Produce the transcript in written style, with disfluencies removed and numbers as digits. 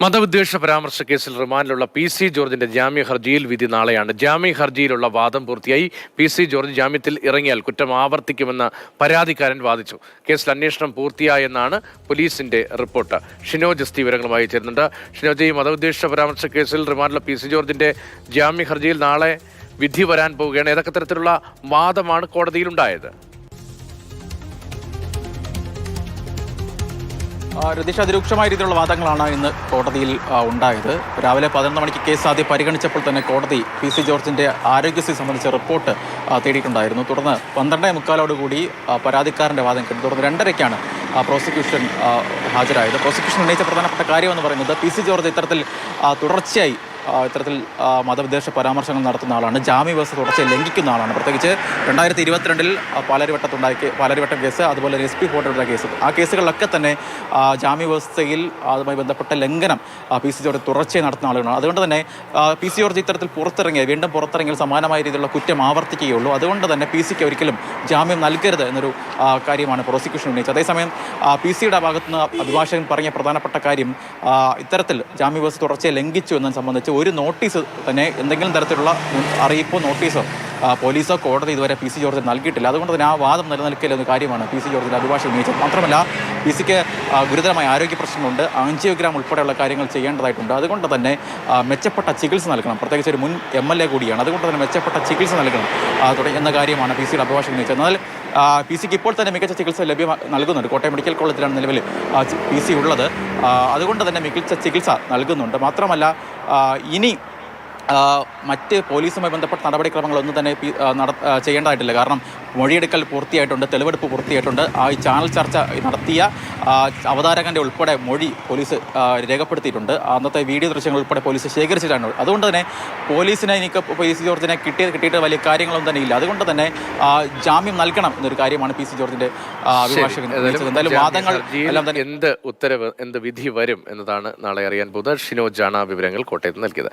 മതവിദ്വേഷ പരാമർശ കേസിൽ റിമാൻഡിലുള്ള PC ജോർജിന്റെ ജാമ്യ ഹർജിയിൽ വിധി നാളെയാണ്. ജാമ്യ ഹർജിയിലുള്ള വാദം പൂർത്തിയായി. PC ജോർജ് ജാമ്യത്തിൽ ഇറങ്ങിയാൽ കുറ്റം ആവർത്തിക്കുമെന്ന് പരാതിക്കാരൻ വാദിച്ചു. കേസിൽ അന്വേഷണം പൂർത്തിയായെന്നാണ് പോലീസിന്റെ റിപ്പോർട്ട്. ഷിനോജ് എസ് വിവരങ്ങളുമായി ചേരുന്നുണ്ട്. ഷിനോജ്, ഈ മതവിദ്വേഷ പരാമർശ കേസിൽ റിമാൻഡിലുള്ള PC ജോർജിന്റെ ജാമ്യ ഹർജിയിൽ നാളെ വിധി വരാൻ പോവുകയാണ്. ഏതൊക്കെ തരത്തിലുള്ള വാദമാണ് കോടതിയിലുണ്ടായത്? രതീഷ്, അതിരൂക്ഷമായ രീതിയിലുള്ള വാദങ്ങളാണ് ഇന്ന് കോടതിയിൽ ഉണ്ടായത്. രാവിലെ 11 മണിക്ക് കേസ് ആദ്യം പരിഗണിച്ചപ്പോൾ തന്നെ കോടതി PC ജോർജിന്റെ ആരോഗ്യസ്ഥിതി സംബന്ധിച്ച റിപ്പോർട്ട് തേടിയിട്ടുണ്ടായിരുന്നു. തുടർന്ന് 12:45 പരാതിക്കാരന്റെ വാദം കേട്ടു. തുടർന്ന് 2:30-ക്കാണ് പ്രോസിക്യൂഷൻ ഹാജരായത്. പ്രോസിക്യൂഷൻ ഉന്നയിച്ച പ്രധാനപ്പെട്ട കാര്യമെന്ന് പറയുന്നത് PC ജോർജ് ഇത്തരത്തിൽ തുടർച്ചയായി മതവിദ്വേഷ പരാമർശങ്ങൾ നടത്തുന്ന ആളാണ്, ജാമ്യവ്യവസ്ഥ തുടർച്ചയായി ലംഘിക്കുന്ന ആളാണ്. പ്രത്യേകിച്ച് 2022-ൽ പാലാരിവട്ടം കേസ്, അതുപോലെ SP ഹോട്ടലുടെ കേസ്, ആ കേസുകളിലൊക്കെ തന്നെ ജാമ്യവ്യവസ്ഥയിൽ അതുമായി ബന്ധപ്പെട്ട ലംഘനം PC ജോർജ് തുടർച്ചയായി നടത്തുന്ന ആളുകളാണ്. അതുകൊണ്ട് തന്നെ PC ജോർജ് ഇത്തരത്തിൽ വീണ്ടും പുറത്തിറങ്ങിയാൽ സമാനമായ രീതിയിലുള്ള കുറ്റം ആവർത്തിക്കുകയുള്ളൂ. അതുകൊണ്ട് തന്നെ PC-ക്ക് ഒരിക്കലും ജാമ്യം നൽകരുത് എന്നൊരു കാര്യമാണ് പ്രോസിക്യൂഷൻ ഉന്നയിച്ചത്. അതേസമയം PC-യുടെ ഭാഗത്തുനിന്ന് അഭിഭാഷകൻ പറഞ്ഞ പ്രധാനപ്പെട്ട കാര്യം, ഇത്തരത്തിൽ ജാമ്യവ്യവസ്ഥ തുടർച്ചയായി ലംഘിച്ചു എന്നതിനെ സംബന്ധിച്ച് ഒരു നോട്ടീസ് തന്നെ, എന്തെങ്കിലും തരത്തിലുള്ള അറിയിപ്പോ നോട്ടീസോ പോലീസോ കോടതി ഇതുവരെ PC ജോർജിന് നൽകിയിട്ടില്ല. അതുകൊണ്ട് തന്നെ ആ വാദം നിലനിൽക്കില്ല എന്ന കാര്യമാണ് PC ജോർജിന്റെ അഭിഭാഷകൻ ഉന്നയിച്ചത്. മാത്രമല്ല PC-ക്ക് ഗുരുതരമായ ആരോഗ്യ പ്രശ്നമുണ്ട്, ആൻജിയോഗ്രാം ഉൾപ്പെടെയുള്ള കാര്യങ്ങൾ ചെയ്യേണ്ടതായിട്ടുണ്ട്. അതുകൊണ്ട് തന്നെ മെച്ചപ്പെട്ട ചികിത്സ നൽകണം. പ്രത്യേകിച്ച് ഒരു മുൻ MLA കൂടിയാണ്. അതുകൊണ്ട് തന്നെ മെച്ചപ്പെട്ട ചികിത്സ നൽകണം എന്ന കാര്യമാണ് PC-യുടെ അഭിഭാഷകൻ ഉന്നയിച്ചത്. എന്നാൽ PC-ക്ക് ഇപ്പോൾ തന്നെ മികച്ച ചികിത്സ നൽകുന്നുണ്ട്. കോട്ടയം മെഡിക്കൽ കോളേജിലാണ് നിലവിൽ PC ഉള്ളത്. അതുകൊണ്ട് തന്നെ മികച്ച ചികിത്സ നൽകുന്നുണ്ട്. മാത്രമല്ല ഇനി മറ്റ് പോലീസുമായി ബന്ധപ്പെട്ട നടപടിക്രമങ്ങളൊന്നും തന്നെ ചെയ്യേണ്ടതായിട്ടില്ല. കാരണം മൊഴിയെടുക്കൽ പൂർത്തിയായിട്ടുണ്ട്, തെളിവെടുപ്പ് പൂർത്തിയായിട്ടുണ്ട്. ഈ ചാനൽ ചർച്ച നടത്തിയ അവതാരകൻ്റെ ഉൾപ്പെടെ മൊഴി പോലീസ് രേഖപ്പെടുത്തിയിട്ടുണ്ട്. അന്നത്തെ വീഡിയോ ദൃശ്യങ്ങൾ ഉൾപ്പെടെ പോലീസ് ശേഖരിച്ചിട്ടാണ്. അതുകൊണ്ട് തന്നെ പോലീസിനെ PC ജോർജിനെ കിട്ടിയിട്ട് വലിയ കാര്യങ്ങളൊന്നും തന്നെ ഇല്ല. അതുകൊണ്ട് തന്നെ ജാമ്യം നൽകണം എന്നൊരു കാര്യമാണ് PC ജോർജിന്റെ അഭിഭാഷകൻ. എന്തായാലും വാദങ്ങൾ എല്ലാം തന്നെ എന്ത് വിധി വരും എന്നതാണ് നാളെ അറിയാൻ പോകുന്നത്. ഷിനോജാണ് വിവരങ്ങൾ കോട്ടയത്ത് നൽകിയത്.